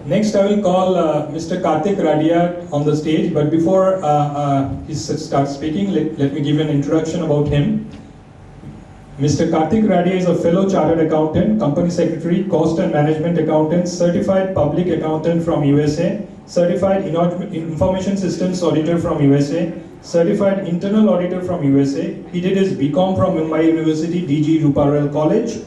Next, I will call Mr. Kartik Radia on the stage, but before he starts speaking, let me give an introduction about him. Mr. Kartik Radia is a fellow chartered accountant, company secretary, cost and management accountant, certified public accountant from USA, certified information systems auditor from USA, certified internal auditor from USA. He did his BCom from Mumbai University, DG Ruparel College.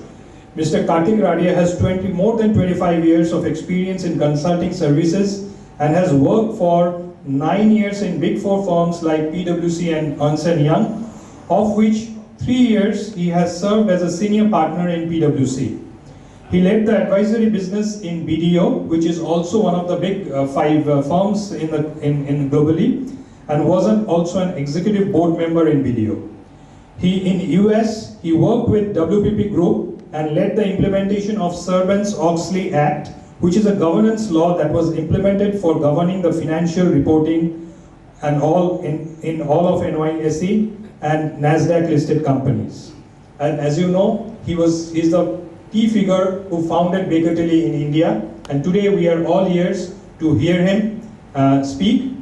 Mr. Kartik Radia has more than 25 years of experience in consulting services and has worked for 9 years in Big Four firms like PwC and Ernst & Young, of which 3 years he has served as a senior partner in PwC. He led the advisory business in BDO, which is also one of the big 5 firms in globally, and was also an executive board member in BDO. In US, he worked with WPP Group and led the implementation of Sarbanes-Oxley Act, which is a governance law that was implemented for governing the financial reporting and in all of NYSE and NASDAQ listed companies. And as you know, he's the key figure who founded Baker Tilly in India, and today we are all ears to hear him speak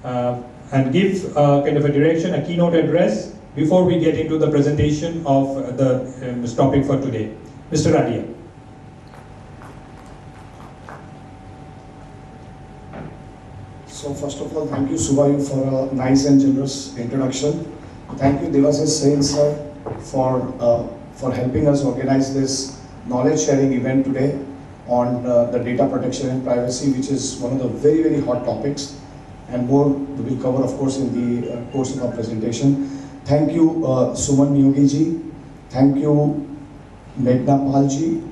and give kind of a direction, a keynote address before we get into the presentation of this topic for today. Mr. Radia. So first of all, thank you Subayu for a nice and generous introduction. Thank you Devashish Sain sir for helping us organize this knowledge sharing event today on the data protection and privacy, which is one of the very, very hot topics, and more we will cover of course in the course of our presentation. Thank you Suman Yogi ji, thank you Meghna Pal ji,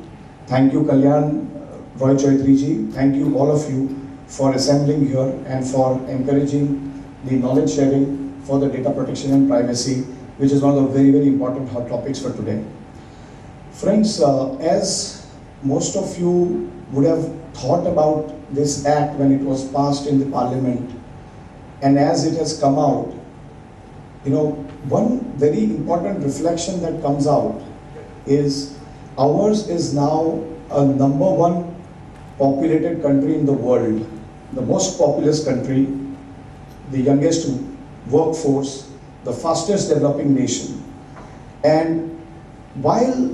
thank you Kalyan Roy Chaudhary ji, thank you all of you for assembling here and for encouraging the knowledge sharing for the data protection and privacy, which is one of the very, very important hot topics for today. Friends, as most of you would have thought about this act when it was passed in the parliament, and as it has come out, you know, one very important reflection that comes out is ours is now a #1 populated country in the world, the most populous country, the youngest workforce, the fastest developing nation. And while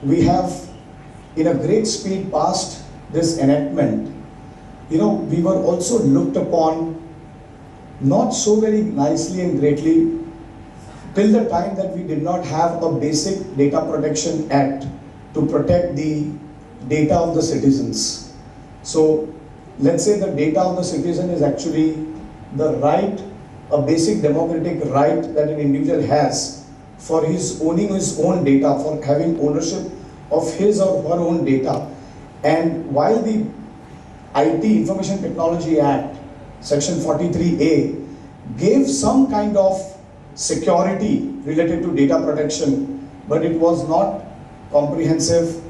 we have in a great speed passed this enactment, you know, we were also looked upon not so very nicely and greatly till the time that we did not have a basic data protection act to protect the data of the citizens. So let's say the data of the citizen is actually the right, a basic democratic right that an individual has for his owning his own data, for having ownership of his or her own data. And while the IT, Information Technology Act, Section 43A, gave some kind of security related to data protection, but it was not comprehensive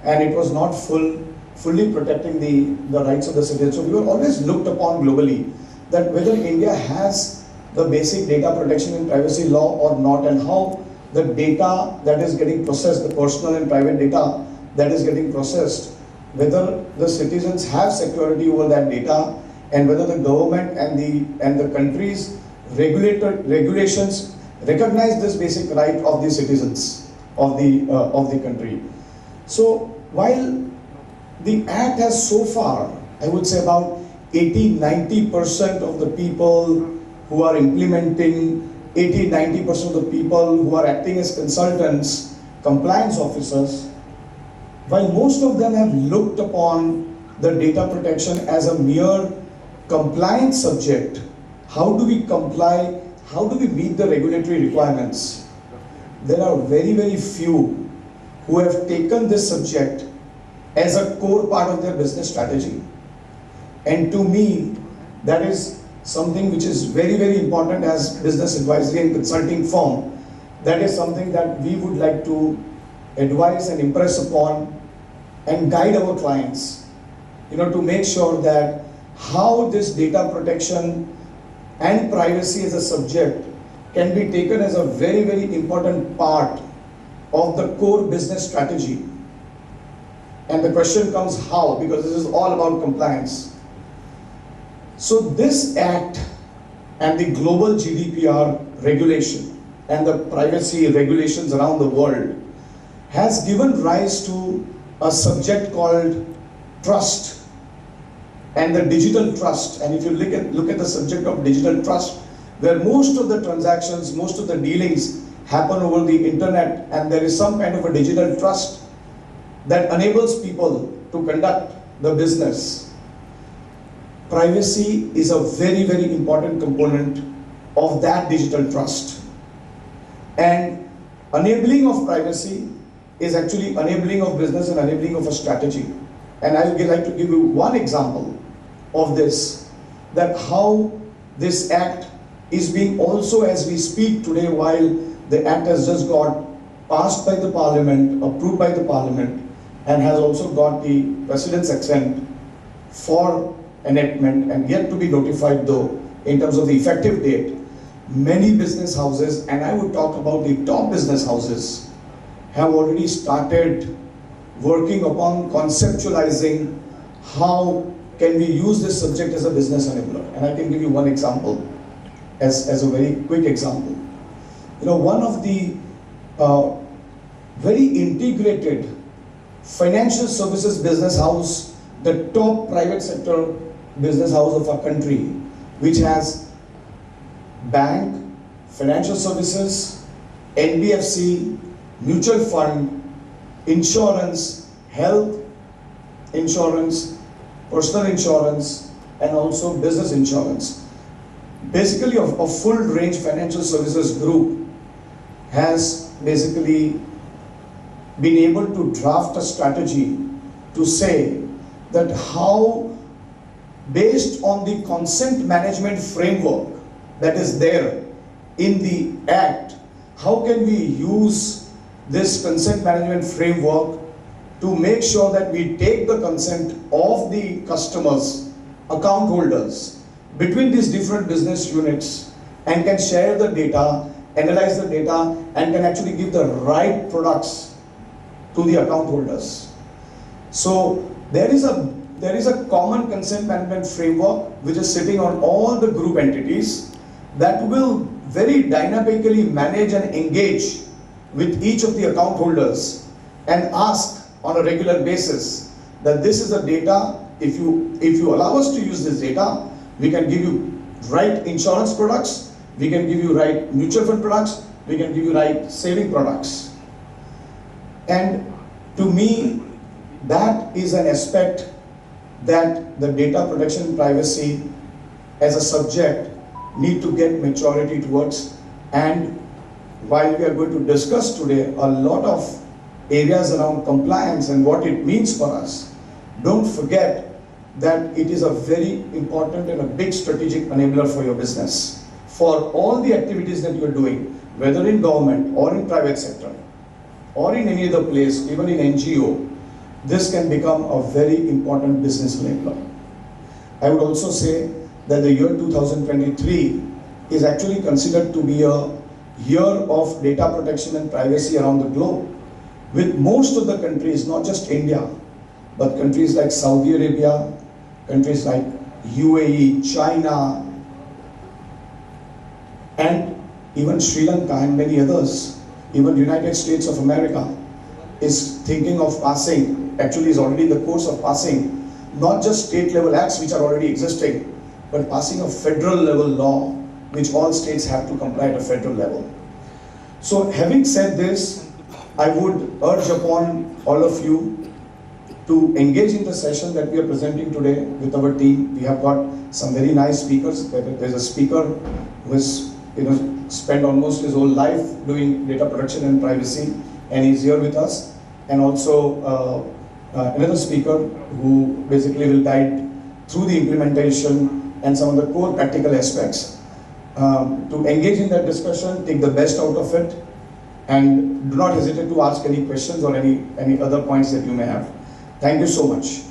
and it was not fully protecting the rights of the citizens. So we were always looked upon globally that whether India has the basic data protection and privacy law or not, and how the data that is getting processed, the personal and private data that is getting processed, whether the citizens have security over that data, and whether the government and the country's regulations recognize this basic right of the citizens of the country. So while the act has so far, I would say about 80-90% of the people who are implementing, 80-90% of the people who are acting as consultants, compliance officers, while most of them have looked upon the data protection as a mere compliance subject, how do we comply, how do we meet the regulatory requirements? There are very, very few who have taken this subject as a core part of their business strategy. And to me, that is something which is very, very important as business advisory and consulting firm. That is something that we would like to advise and impress upon and guide our clients, you know, to make sure that how this data protection and privacy as a subject can be taken as a very, very important part of the core business strategy. And the question comes how, because this is all about compliance. So this act and the global GDPR regulation and the privacy regulations around the world has given rise to a subject called trust and the digital trust. And if you look at the subject of digital trust, where most of the transactions, most of the dealings happen over the internet, and there is some kind of a digital trust that enables people to conduct the business. Privacy is a very, very important component of that digital trust. And enabling of privacy is actually enabling of business and enabling of a strategy. And I would like to give you one example of this, that how this act is being also, as we speak today, while the act has just got passed by the parliament, approved by the parliament, and has also got the president's assent for enactment and yet to be notified though in terms of the effective date. Many business houses, and I would talk about the top business houses, have already started working upon conceptualizing how can we use this subject as a business enabler. And I can give you one example as a very quick example. You know, one of the very integrated financial services business house, the top private sector business house of our country, which has bank, financial services, NBFC, mutual fund, insurance, health insurance, personal insurance, and also business insurance. Basically, a full range financial services group has basically been able to draft a strategy to say that how, based on the consent management framework that is there in the act, how can we use this consent management framework to make sure that we take the consent of the customers, account holders, between these different business units, and can share the data, analyze the data, and can actually give the right products to the account holders. So there is a common consent management framework which is sitting on all the group entities that will very dynamically manage and engage with each of the account holders and ask on a regular basis that this is the data. If you allow us to use this data, we can give you right insurance products, we can give you right mutual fund products, we can give you right saving products. And to me, that is an aspect that the data protection and privacy as a subject need to get maturity towards. And while we are going to discuss today a lot of areas around compliance and what it means for us, don't forget that it is a very important and a big strategic enabler for your business. For all the activities that you are doing, whether in government or in private sector or in any other place, even in NGO, this can become a very important business enabler. I would also say that the year 2023 is actually considered to be a year of data protection and privacy around the globe, with most of the countries, not just India, but countries like Saudi Arabia, countries like UAE, China, and even Sri Lanka and many others, even United States of America is thinking of passing, actually is already in the course of passing, not just state level acts which are already existing, but passing a federal level law which all states have to comply at a federal level. So having said this, I would urge upon all of you to engage in the session that we are presenting today with our team. We have got some very nice speakers. There's a speaker who has spent almost his whole life doing data protection and privacy, and he's here with us. And also another speaker who basically will guide through the implementation and some of the core practical aspects. To engage in that discussion, take the best out of it, and do not hesitate to ask any questions or any other points that you may have. Thank you so much.